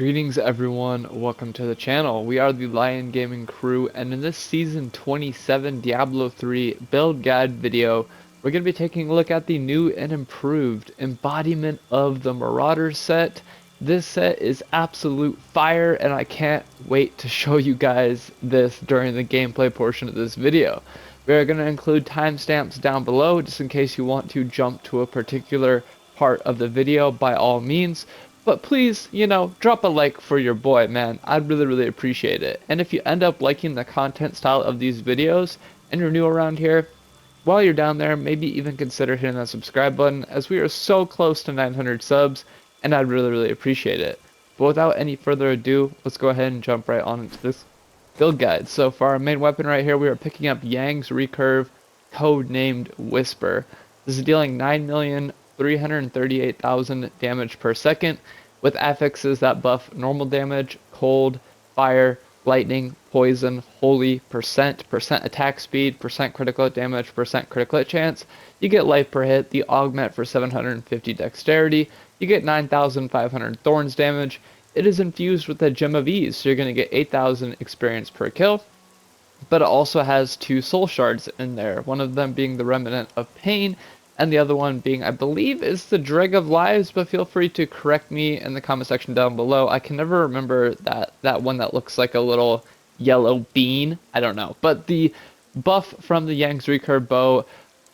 Greetings everyone, welcome to the channel. We are the Lion Gaming crew, and in this season 27 Diablo 3 build guide video, we're going to be taking a look at the new and improved embodiment of the Marauder set. This set is absolute fire, and I can't wait to show you guys this during the gameplay portion of this video. We are going to include timestamps down below just in case you want to jump to a particular part of the video by all means. But please, drop a like for your boy, man. I'd really appreciate it. And if you end up liking the content style of these videos and you're new around here, while you're down there, maybe even consider hitting that subscribe button, as we are so close to 900 subs, and I'd really appreciate it. But without any further ado, let's go ahead and jump right on into this build guide. So for our main weapon right here, we are picking up Yang's Recurve, codenamed Whisper. This is dealing 9,338,000 damage per second, with affixes that buff normal damage, cold, fire, lightning, poison, holy, percent attack speed, percent critical hit damage, percent critical hit chance. You get life per hit, the augment for 750 dexterity, you get 9,500 thorns damage. It is infused with the Gem of Ease, so you're going to get 8,000 experience per kill. But it also has 2 soul shards in there, one of them being the Remnant of Pain, and the other one being, I believe, is the Dreg of Lives, but feel free to correct me in the comment section down below. I can never remember that one that looks like a little yellow bean. I don't know. But the buff from the Yang's Recurve bow,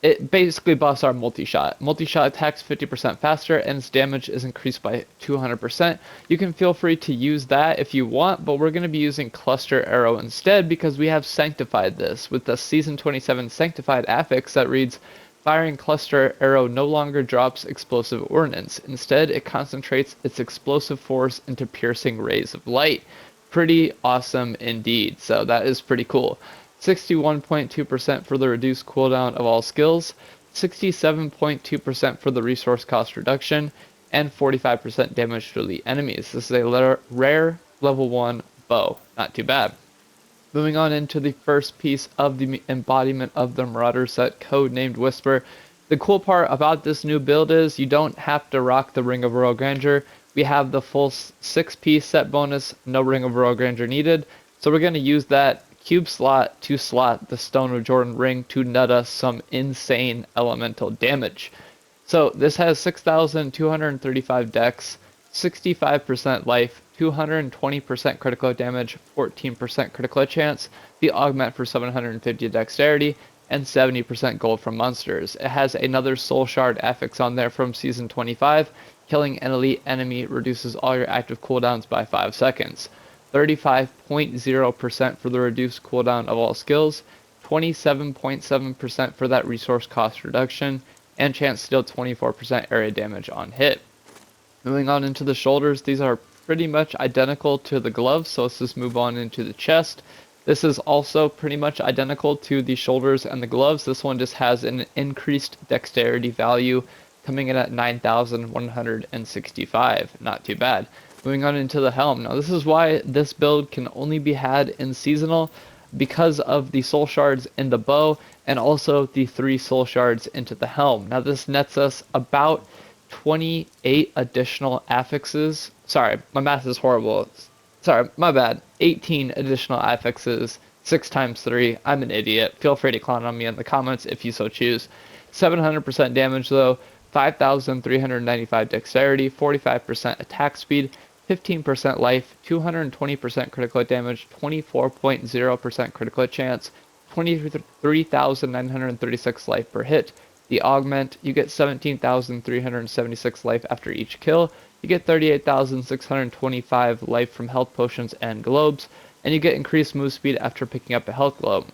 it basically buffs our multi-shot. Multi-shot attacks 50% faster, and its damage is increased by 200%. You can feel free to use that if you want, but we're going to be using Cluster Arrow instead because we have sanctified this with the Season 27 Sanctified affix that reads, firing Cluster Arrow no longer drops explosive ordnance. Instead, it concentrates its explosive force into piercing rays of light. Pretty awesome indeed. So that is pretty cool. 61.2% for the reduced cooldown of all skills, 67.2% for the resource cost reduction, and 45% damage to elite enemies. This is a rare level 1 bow. Not too bad. Moving on into the first piece of the embodiment of the Marauder set, codenamed Whisper. The cool part about this new build is you don't have to rock the Ring of Royal Grandeur. We have the full 6-piece set bonus, no Ring of Royal Grandeur needed. So we're going to use that cube slot to slot the Stone of Jordan ring to nut us some insane elemental damage. So this has 6,235 dex, 65% life, 220% critical damage, 14% critical hit chance, the augment for 750 dexterity, and 70% gold from monsters. It has another soul shard affix on there from season 25. Killing an elite enemy reduces all your active cooldowns by 5 seconds. 35.0% for the reduced cooldown of all skills, 27.7% for that resource cost reduction, and chance to deal 24% area damage on hit. Moving on into the shoulders, these are pretty much identical to the gloves, so let's just move on into the chest. This is also pretty much identical to the shoulders and the gloves. This one just has an increased dexterity value coming in at 9,165. Not too bad. Moving on into the helm. Now this is why this build can only be had in seasonal, because of the soul shards in the bow and also the 3 soul shards into the helm. Now this nets us about 28 additional affixes. Sorry, my math is horrible. Sorry, my bad. 18 additional affixes, 6 times 3. I'm an idiot. Feel free to clown on me in the comments if you so choose. 700% damage though, 5,395 dexterity, 45% attack speed, 15% life, 220% critical hit damage, 24.0% critical hit chance, 23,936 life per hit. The augment, you get 17,376 life after each kill, you get 38,625 life from health potions and globes, and you get increased move speed after picking up a health globe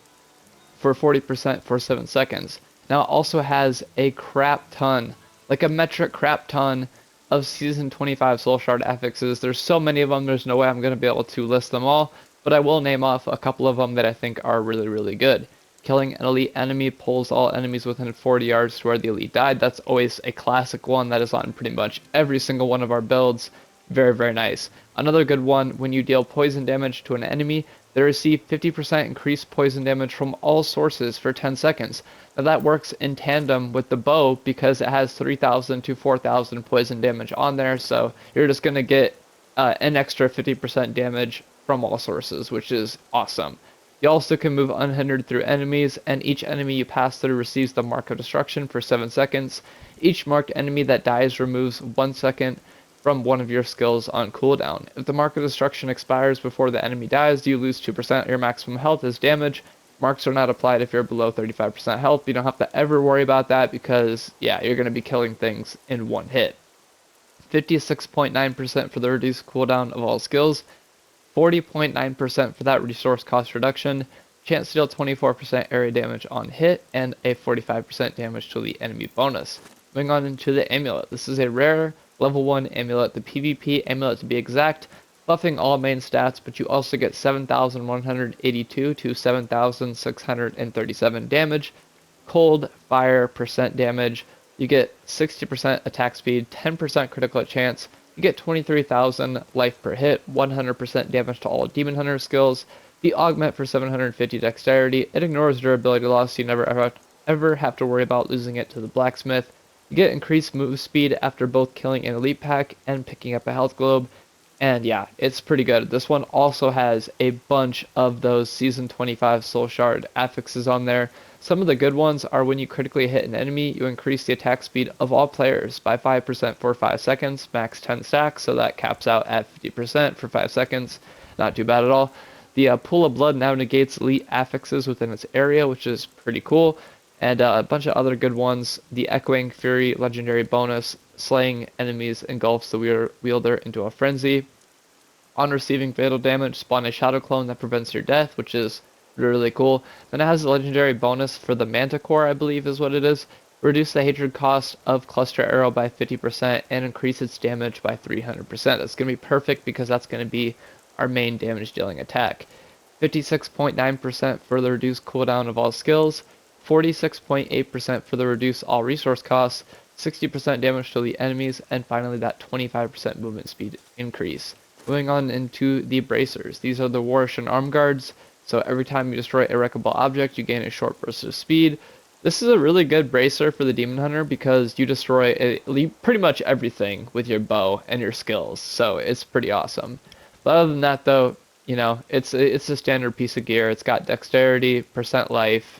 for 40% for 7 seconds. Now it also has a crap ton, like a metric crap ton of season 25 soul shard affixes. There's so many of them, there's no way I'm going to be able to list them all, but I will name off a couple of them that I think are really good. Killing an elite enemy pulls all enemies within 40 yards to where the elite died. That's always a classic one that is on pretty much every single one of our builds. Very nice. Another good one, when you deal poison damage to an enemy, they receive 50% increased poison damage from all sources for 10 seconds. Now that works in tandem with the bow because it has 3,000 to 4,000 poison damage on there, so you're just going to get an extra 50% damage from all sources, which is awesome. You also can move unhindered through enemies, and each enemy you pass through receives the Mark of Destruction for 7 seconds. Each marked enemy that dies removes 1 second from one of your skills on cooldown. If the Mark of Destruction expires before the enemy dies, you lose 2% of your maximum health as damage. Marks are not applied if you're below 35% health. You don't have to ever worry about that because, yeah, you're going to be killing things in one hit. 56.9% for the reduced cooldown of all skills, 40.9% for that resource cost reduction, chance to deal 24% area damage on hit, and a 45% damage to the enemy bonus. Moving on into the amulet. This is a rare level 1 amulet, the PvP amulet to be exact, buffing all main stats, but you also get 7,182 to 7,637 damage, cold, fire, percent damage. You get 60% attack speed, 10% critical chance. You get 23,000 life per hit, 100% damage to all Demon Hunter skills. The augment for 750 dexterity. It ignores durability loss, so you never ever have to worry about losing it to the blacksmith. You get increased move speed after both killing an elite pack and picking up a health globe. And yeah, it's pretty good. This one also has a bunch of those Season 25 Soul Shard affixes on there. Some of the good ones are when you critically hit an enemy, you increase the attack speed of all players by 5% for 5 seconds, max 10 stacks, so that caps out at 50% for 5 seconds. Not too bad at all. The Pool of Blood now negates elite affixes within its area, which is pretty cool. And a bunch of other good ones. The Echoing Fury legendary bonus, slaying enemies engulfs the wielder into a frenzy. On receiving fatal damage, spawn a shadow clone that prevents your death, which is really cool. Then it has a legendary bonus for the Manticore, I believe is what it is. Reduce the hatred cost of Cluster Arrow by 50% and increase its damage by 300%. That's going to be perfect because that's going to be our main damage dealing attack. 56.9% for the reduced cooldown of all skills. 46.8% for the reduce all resource costs. 60% damage to the enemies. And finally that 25% movement speed increase. Moving on into the bracers. These are the Warshan arm guards. So every time you destroy a wreckable object, you gain a short burst of speed. This is a really good bracer for the Demon Hunter because you destroy pretty much everything with your bow and your skills. So it's pretty awesome. But other than that, though, you know, it's a standard piece of gear. It's got dexterity, percent life,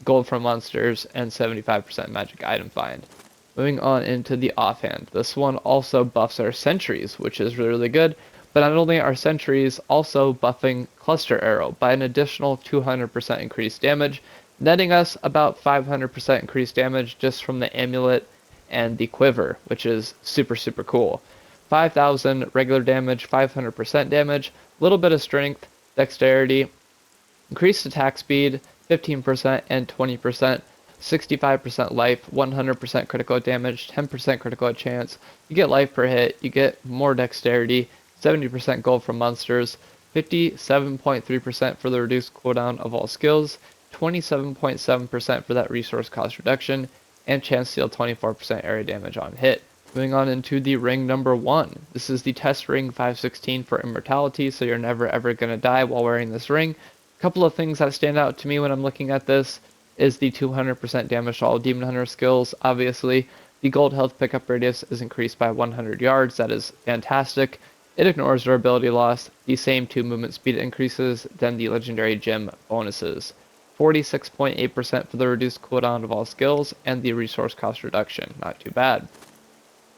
gold from monsters, and 75% magic item find. Moving on into the offhand. This one also buffs our sentries, which is really, really good. But not only are sentries also buffing Cluster Arrow by an additional 200% increased damage, netting us about 500% increased damage just from the amulet and the quiver, which is super, super cool. 5,000 regular damage, 500% damage, a little bit of strength, dexterity, increased attack speed, 15% and 20%, 65% life, 100% critical damage, 10% critical chance. You get life per hit, you get more dexterity, 70% gold from monsters, 57.3% for the reduced cooldown of all skills, 27.7% for that resource cost reduction, and chance to deal 24% area damage on hit. Moving on into the ring number 1. This is the test ring 516 for immortality, so you're never ever going to die while wearing this ring. A couple of things that stand out to me when I'm looking at this is the 200% damage to all Demon Hunter skills, obviously. The gold health pickup radius is increased by 100 yards, that is fantastic. It ignores durability loss, the same 2 movement speed increases than the legendary gem bonuses. 46.8% for the reduced cooldown of all skills, and the resource cost reduction, not too bad.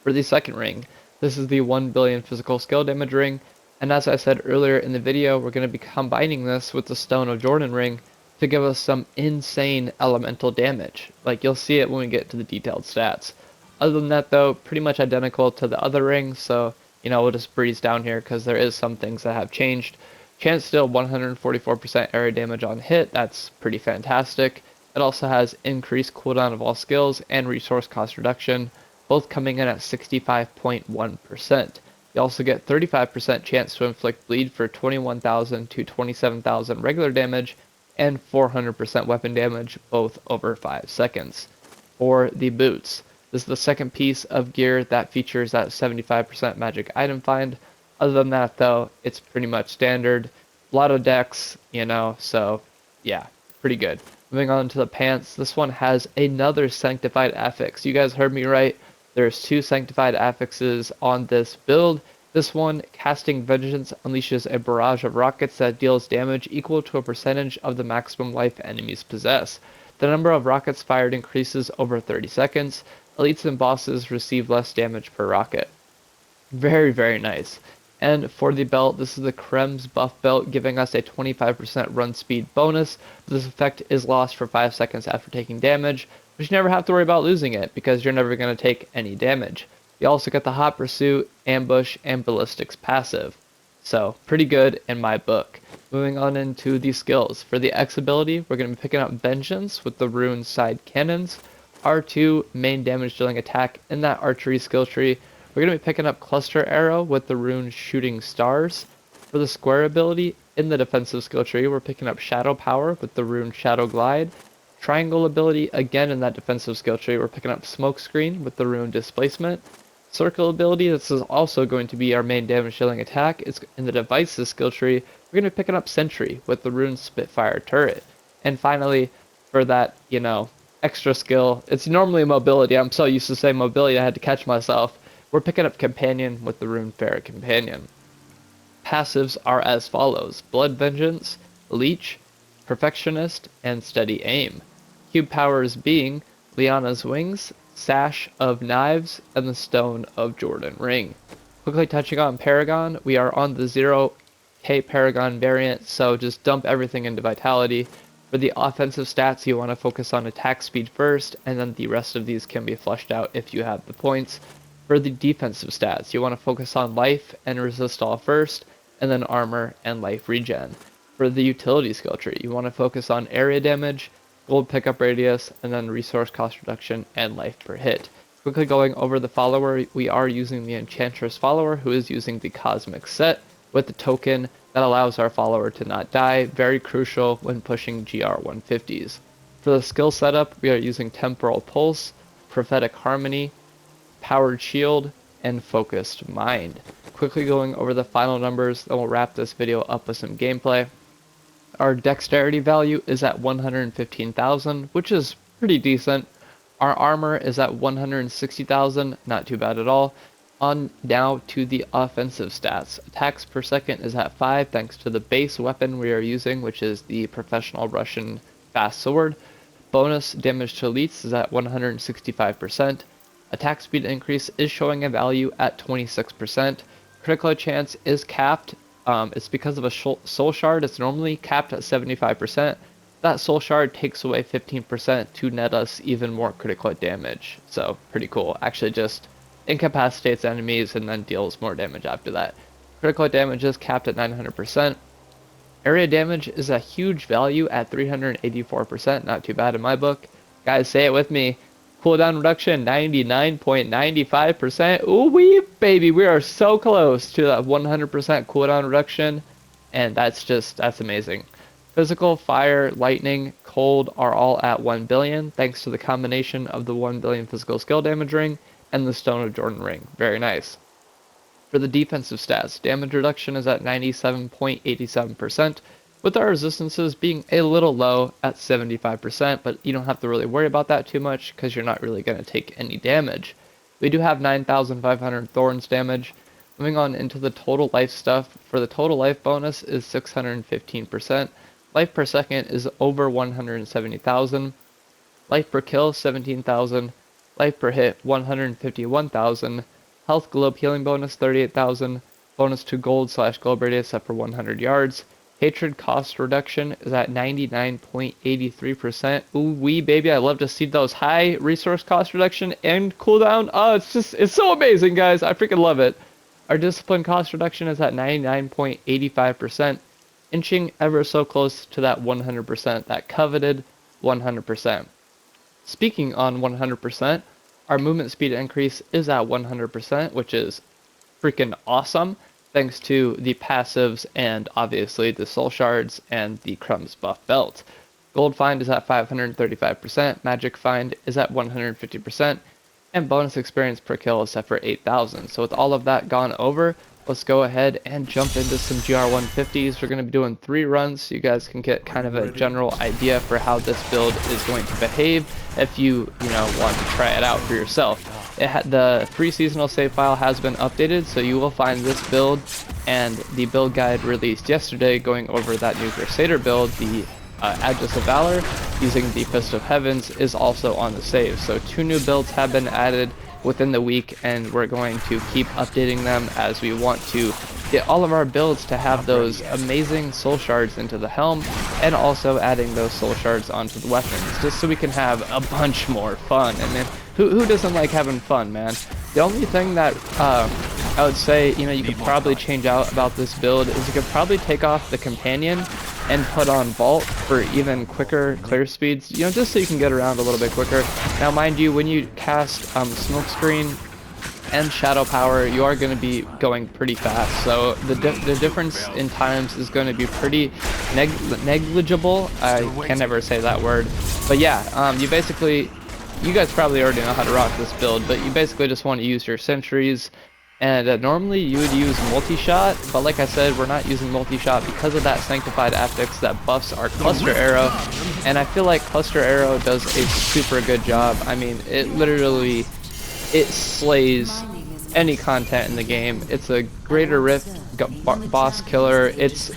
For the second ring, this is the 1 billion physical skill damage ring, and as I said earlier in the video, we're going to be combining this with the Stone of Jordan ring to give us some insane elemental damage. Like, you'll see it when we get to the detailed stats. Other than that, though, pretty much identical to the other rings, so, you know, we'll just breeze down here because there is some things that have changed. Chance still 144% area damage on hit, that's pretty fantastic. It also has increased cooldown of all skills and resource cost reduction, both coming in at 65.1%. You also get 35% chance to inflict bleed for 21,000 to 27,000 regular damage, and 400% weapon damage, both over 5 seconds. For the boots, this is the second piece of gear that features that 75% magic item find. Other than that, though, it's pretty much standard. A lot of decks, you know, so yeah, pretty good. Moving on to the pants, this one has another sanctified affix. You guys heard me right. There's 2 sanctified affixes on this build. This one, Casting Vengeance, unleashes a barrage of rockets that deals damage equal to a percentage of the maximum life enemies possess. The number of rockets fired increases over 30 seconds. Elites and bosses receive less damage per rocket. Very, very nice. And for the belt, this is the Krem's buff belt, giving us a 25% run speed bonus. This effect is lost for 5 seconds after taking damage, but you never have to worry about losing it because you're never going to take any damage. You also get the Hot Pursuit, Ambush, and Ballistics passive. So, pretty good in my book. Moving on into the skills. For the X ability, we're going to be picking up Vengeance with the rune side cannons. R2, main damage dealing attack in that archery skill tree. We're going to be picking up Cluster Arrow with the rune Shooting Stars. For the Square ability, in the defensive skill tree, we're picking up Shadow Power with the rune Shadow Glide. Triangle ability, again in that defensive skill tree, we're picking up Smokescreen with the rune Displacement. Circle ability, this is also going to be our main damage dealing attack. It's in the devices skill tree, we're going to be picking up Sentry with the rune Spitfire Turret. And finally, for that, extra skill, it's normally mobility. I'm so used to saying mobility, I had to catch myself. We're picking up Companion with the rune Ferret Companion. Passives are as follows: Blood Vengeance, Leech, Perfectionist, and Steady Aim. Cube powers being Liana's Wings, Sash of Knives, and the Stone of Jordan Ring. Quickly touching on Paragon, we are on the 0k Paragon variant, so just dump everything into Vitality. For the offensive stats, you want to focus on attack speed first, and then the rest of these can be flushed out if you have the points. For the defensive stats, you want to focus on life and resist all first, and then armor and life regen. For the utility skill tree, you want to focus on area damage, gold pickup radius, and then resource cost reduction and life per hit. Quickly going over the follower, we are using the Enchantress follower, who is using the Cosmic Set with the token that allows our follower to not die, very crucial when pushing GR150s. For the skill setup, we are using Temporal Pulse, Prophetic Harmony, Powered Shield, and Focused Mind. Quickly going over the final numbers, then we'll wrap this video up with some gameplay. Our dexterity value is at 115,000, which is pretty decent. Our armor is at 160,000, not too bad at all. On now to the offensive stats. Attacks per second is at 5 thanks to the base weapon we are using, which is the Professional Russian Fast Sword. Bonus damage to elites is at 165%. Attack speed increase is showing a value at 26%. Critical chance is capped. It's because of a soul shard. It's normally capped at 75%. That soul shard takes away 15% to net us even more critical damage. So pretty cool. Actually just incapacitates enemies and then deals more damage after that. Critical damage is capped at 900%. Area damage is a huge value at 384%. Not too bad in my book. Guys, say it with me. Cooldown reduction 99.95%. Ooh wee baby, we are so close to that 100% cooldown reduction, and that's amazing. Physical, fire, lightning, cold are all at 1 billion thanks to the combination of the 1 billion physical skill damage ring and the Stone of Jordan ring. Very nice. For the defensive stats, damage reduction is at 97.87%. with our resistances being a little low at 75%, but you don't have to really worry about that too much because you're not really going to take any damage. We do have 9,500 thorns damage. Moving on into the total life stuff, for the total life bonus is 615%. Life per second is over 170,000. Life per kill 17,000. Life per hit 151,000. Health globe healing bonus 38,000. Bonus to gold/globe radius up for 100 yards. Hatred cost reduction is at 99.83%. Ooh wee baby, I love to see those high resource cost reduction and cooldown. Oh, it's so amazing, guys. I freaking love it. Our discipline cost reduction is at 99.85%, inching ever so close to that 100%, that coveted 100%. Speaking on 100%, our movement speed increase is at 100%, which is freaking awesome, thanks to the passives and obviously the soul shards and the Crumbs buff belt. Gold find is at 535%, magic find is at 150%, and bonus experience per kill is set for 8,000. So with all of that gone over, let's go ahead and jump into some GR150s. We're going to be doing 3 runs so you guys can get kind of a general idea for how this build is going to behave if you want to try it out for yourself. The free seasonal save file has been updated, so you will find this build and the build guide released yesterday going over that new Crusader build, the Aegis of Valor, using the Fist of Heavens, is also on the save. So 2 new builds have been added within the week, and we're going to keep updating them as we want to get all of our builds to have those amazing soul shards into the helm, and also adding those soul shards onto the weapons, just so we can have a bunch more fun. And man, who doesn't like having fun, man? The only thing that I would say, you know, you could probably change out about this build is you could probably take off the companion and put on Vault for even quicker clear speeds, you know, just so you can get around a little bit quicker. Now, mind you, when you cast Smokescreen and Shadow Power, you are going to be going pretty fast, so the difference in times is going to be pretty negligible. I can never say that word, but yeah, you guys probably already know how to rock this build, but you basically just want to use your sentries. And normally you would use multi-shot, but like I said, we're not using multi-shot because of that sanctified affix that buffs our cluster arrow. And I feel like cluster arrow does a super good job. I mean, it slays any content in the game. It's a greater rift boss killer. It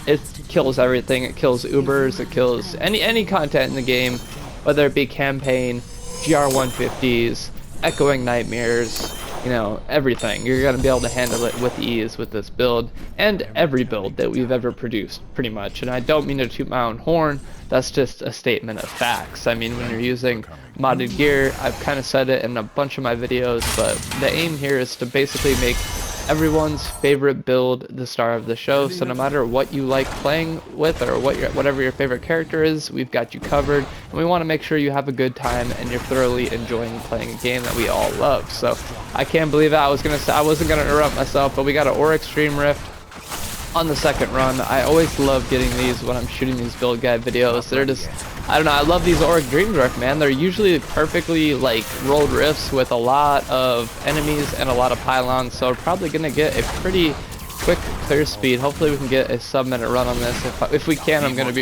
kills everything. It kills Ubers. It kills any content in the game, whether it be campaign, GR150s, echoing nightmares. You know, everything. You're going to be able to handle it with ease with this build, and every build that we've ever produced, pretty much. And I don't mean to toot my own horn, that's just a statement of facts. I mean, when you're using modded gear, I've kind of said it in a bunch of my videos, but the aim here is to basically make everyone's favorite build the star of the show. So no matter what you like playing with, or whatever your favorite character is, we've got you covered, and we want to make sure you have a good time and you're thoroughly enjoying playing a game that we all love. So I can't believe it. I wasn't gonna interrupt myself, but we got an Aura Extreme Rift on the second run. I always love getting these when I'm shooting these build guide videos. They're just, I don't know, I love these Auric Dream Rift, man. They're usually perfectly like rolled rifts with a lot of enemies and a lot of pylons, so we're probably gonna get a pretty quick clear speed. Hopefully we can get a sub-minute run on this. If we can, I'm gonna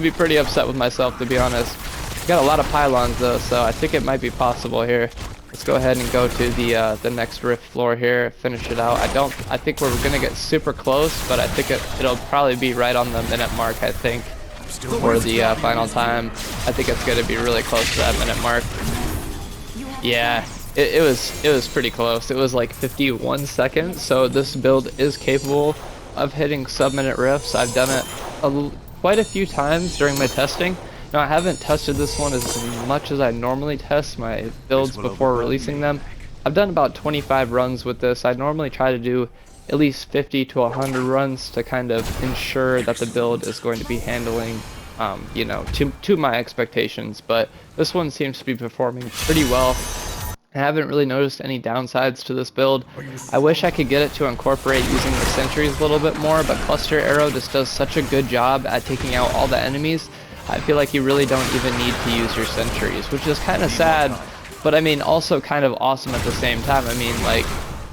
be pretty upset with myself, to be honest. We got a lot of pylons though, so I think it might be possible here. Let's go ahead and go to the next rift floor here, finish it out. I think we're gonna get super close, but I think it'll probably be right on the minute mark, I think, for the final time. I think it's gonna be really close to that minute mark. Yeah, it was pretty close. It was like 51 seconds, so this build is capable of hitting sub-minute rifts. I've done it quite a few times during my testing. Now, I haven't tested this one as much as I normally test my builds before releasing them. I've done about 25 runs with this. I normally try to do at least 50 to 100 runs to kind of ensure that the build is going to be handling, you know, to my expectations. But this one seems to be performing pretty well. I haven't really noticed any downsides to this build. I wish I could get it to incorporate using the sentries a little bit more, but Cluster Arrow just does such a good job at taking out all the enemies. I feel like you really don't even need to use your sentries, which is kind of sad, but I mean also kind of awesome at the same time. I mean, like,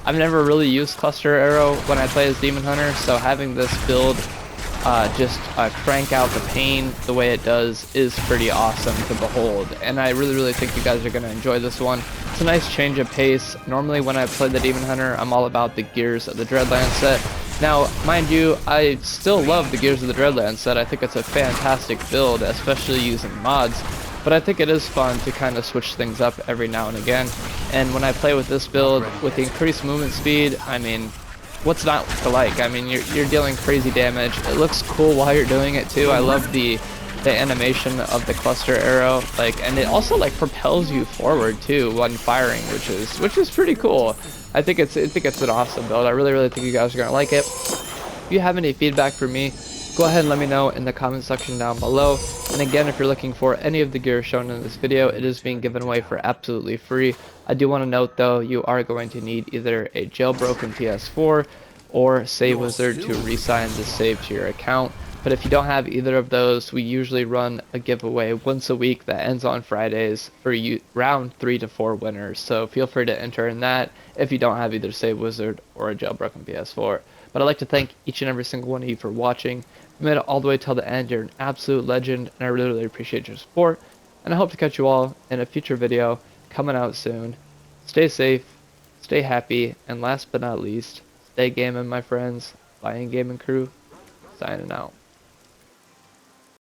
I've never really used Cluster Arrow when I play as Demon Hunter, so having this build just crank out the pain the way it does is pretty awesome to behold, and I really think you guys are going to enjoy this one. It's a nice change of pace. Normally when I play the Demon Hunter, I'm all about the Gears of the Dreadlands set. Now, mind you, I still love the Gears of the Dreadlands set. I think it's a fantastic build, especially using mods, but I think it is fun to kind of switch things up every now and again. And when I play with this build, with the increased movement speed, I mean, what's not to like? I mean, you're dealing crazy damage. It looks cool while you're doing it too. I love the animation of the Cluster Arrow, like, and it also like propels you forward too when firing, which is pretty cool. I think it's an awesome build. I really think you guys are gonna like it. If you have any feedback for me, go ahead and let me know in the comment section down below. And again, if you're looking for any of the gear shown in this video, it is being given away for absolutely free. I do want to note though, you are going to need either a jailbroken PS4 or Save Wizard to re-sign the save to your account. But if you don't have either of those, we usually run a giveaway once a week that ends on Fridays for round 3 to 4 winners. So feel free to enter in that if you don't have either Save Wizard or a jailbroken PS4. But I'd like to thank each and every single one of you for watching. If you made it all the way till the end, you're an absolute legend, and I really appreciate your support. And I hope to catch you all in a future video coming out soon. Stay safe, stay happy, and last but not least, stay gaming, my friends. Lion Gaming Crew, signing out.